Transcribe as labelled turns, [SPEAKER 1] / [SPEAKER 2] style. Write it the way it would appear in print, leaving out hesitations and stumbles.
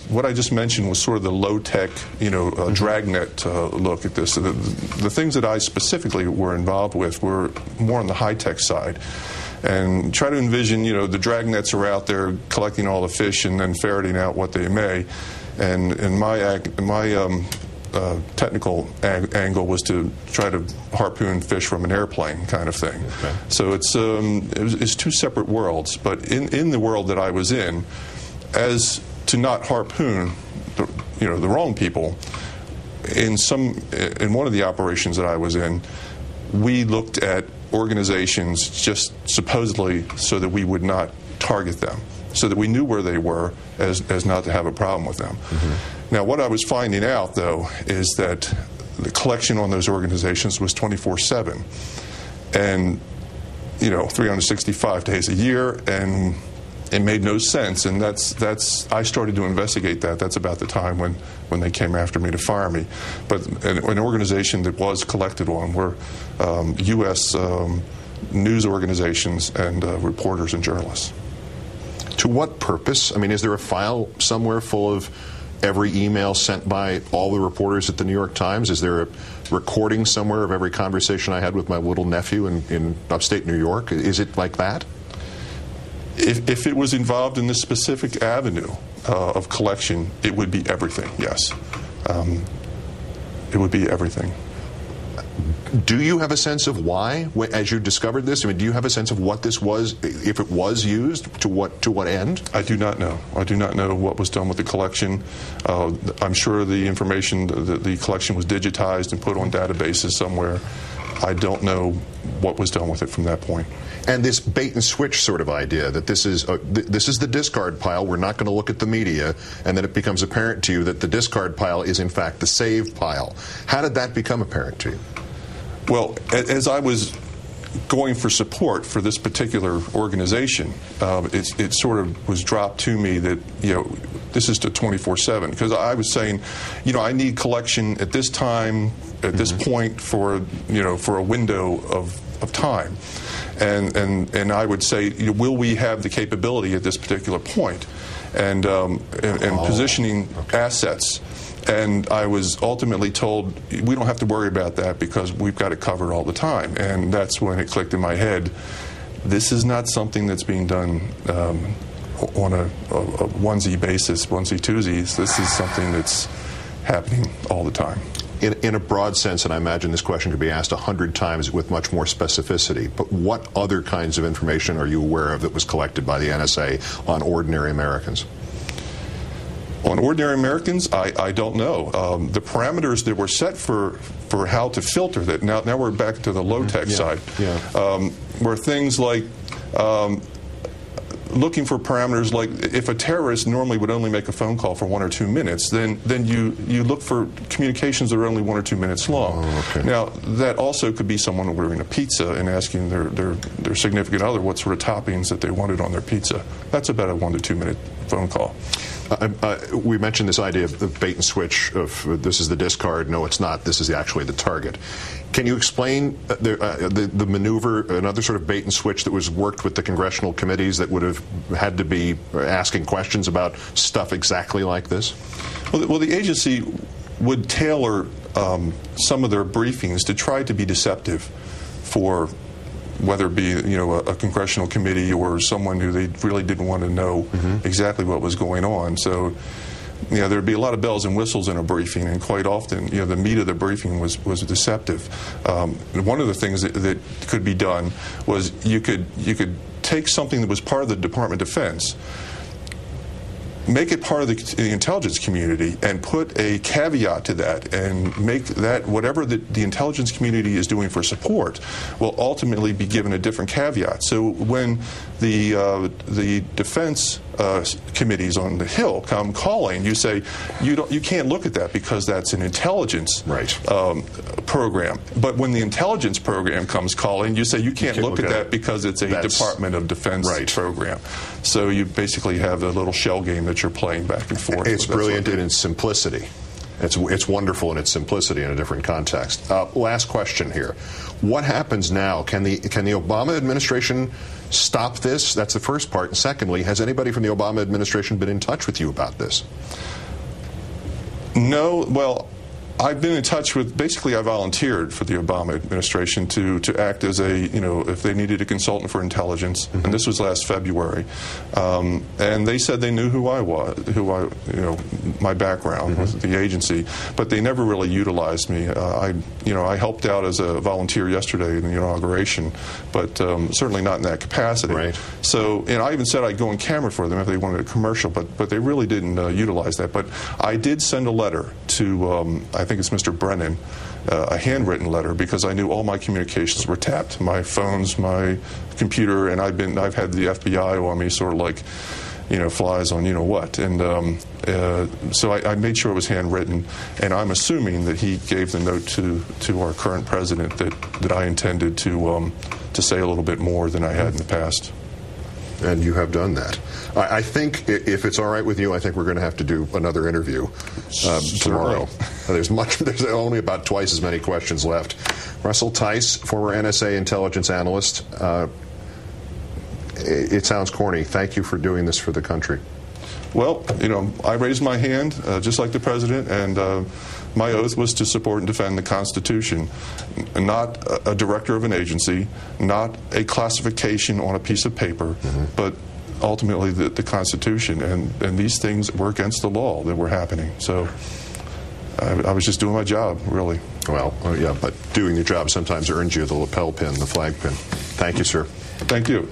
[SPEAKER 1] What I just mentioned was sort of the low-tech, dragnet look at this. The things that I specifically were involved with were more on the high-tech side. And try to envision, the dragnets are out there collecting all the fish and then ferreting out what they may. And my technical angle was to try to harpoon fish from an airplane kind of thing. Okay. So it's two separate worlds. But in the world that I was in, as to not harpoon the wrong people, in one of the operations that I was in, we looked at organizations just supposedly so that we would not target them, so that we knew where they were as not to have a problem with them. Mm-hmm. Now, what I was finding out, though, is that the collection on those organizations was 24/7, and 365 days a year, and it made no sense. And I started to investigate that. That's about the time when they came after me to fire me. But an organization that was collected on were U.S. news organizations and reporters and journalists.
[SPEAKER 2] To what purpose? I mean, is there a file somewhere full of every email sent by all the reporters at the New York Times? Is there a recording somewhere of every conversation I had with my little nephew in upstate New York? Is it like that? If it was involved in this specific avenue of collection, it would be everything, yes. It would be everything. Do you have a sense of why, as you discovered this? I mean, do you have a sense of what this was, if it was used, to what end?
[SPEAKER 1] I do not know. I do not know what was done with the collection. I'm sure the information, the collection was digitized and put on databases somewhere. I don't know what was done with it from that point.
[SPEAKER 2] And this bait and switch sort of idea that this is the discard pile, we're not going to look at the media, and then it becomes apparent to you that the discard pile is in fact the save pile. How did that become apparent to you?
[SPEAKER 1] Well, as I was going for support for this particular organization, it sort of was dropped to me that, this is to 24/7, because I was saying, I need collection at this time, at this point for a window of time. And I would say, will we have the capability at this particular point, and positioning assets. And I was ultimately told, we don't have to worry about that because we've got it covered all the time. And that's when it clicked in my head, this is not something that's being done on a onesie basis, onesie-twosies. This is something that's happening all the time.
[SPEAKER 2] In a broad sense, and I imagine this question could be asked 100 times with much more specificity, but what other kinds of information are you aware of that was collected by the NSA on ordinary Americans?
[SPEAKER 1] On ordinary Americans, I don't know. The parameters that were set for how to filter that, now we're back to the low-tech side, were things like looking for parameters like if a terrorist normally would only make a phone call for 1 or 2 minutes, then you look for communications that are only 1 or 2 minutes long.
[SPEAKER 2] Oh, okay.
[SPEAKER 1] Now, that also could be someone ordering a pizza and asking their significant other what sort of toppings that they wanted on their pizza. That's about a 1 to 2 minute phone call.
[SPEAKER 2] We mentioned this idea of the bait and switch of this is the discard, no it's not, this is actually the target. Can you explain the maneuver, another sort of bait and switch that was worked with the congressional committees that would have had to be asking questions about stuff exactly like this?
[SPEAKER 1] Well, the agency would tailor some of their briefings to try to be deceptive for whether it be a congressional committee or someone who they really didn't want to know exactly what was going on. So there'd be a lot of bells and whistles in a briefing, and quite often the meat of the briefing was deceptive. One of the things that could be done was you could take something that was part of the Department of Defense, make it part of the intelligence community, and put a caveat to that, and make that whatever the intelligence community is doing for support will ultimately be given a different caveat. So when the defense committees on the Hill come calling, you say you can't look at that because that's an intelligence program. But when the intelligence program comes calling, you say you can't look at that because it's a Department of Defense program. So you basically have a little shell game that you're playing back and forth.
[SPEAKER 2] It's brilliant in its simplicity. It's wonderful in its simplicity in a different context. Last question here. What happens now? Can the Obama administration stop this? That's the first part. And secondly, has anybody from the Obama administration been in touch with you about this? No. Well, I've been in touch with, basically I volunteered for the Obama administration to act as a, if they needed a consultant for intelligence, and this was last February. And they said they knew who I was, my background with the agency, but they never really utilized me. I helped out as a volunteer yesterday in the inauguration, but certainly not in that capacity. Right.
[SPEAKER 1] So, I even said I'd go on camera for them if they wanted a commercial, but they really didn't utilize that. But I did send a letter to, I think it's Mr. Brennan, a handwritten letter, because I knew all my communications were tapped, my phones, my computer, and I've had the FBI on me, sort of like, flies on what. And so I made sure it was handwritten, and I'm assuming that he gave the note to our current president that I intended to say a little bit more than I had in the past.
[SPEAKER 2] And you have done that. I think, if it's all right with you, I think we're going to have to do another interview tomorrow. There's only about twice as many questions left. Russell Tice, former NSA intelligence analyst. It sounds corny. Thank you for doing this for the country.
[SPEAKER 1] Well, I raised my hand, just like the president, and my oath was to support and defend the Constitution, not a director of an agency, not a classification on a piece of paper, but ultimately the Constitution. And these things were against the law that were happening. So I was just doing my job, really.
[SPEAKER 2] Well, yeah, but doing your job sometimes earns you the lapel pin, the flag pin. Thank you, sir.
[SPEAKER 1] Thank you.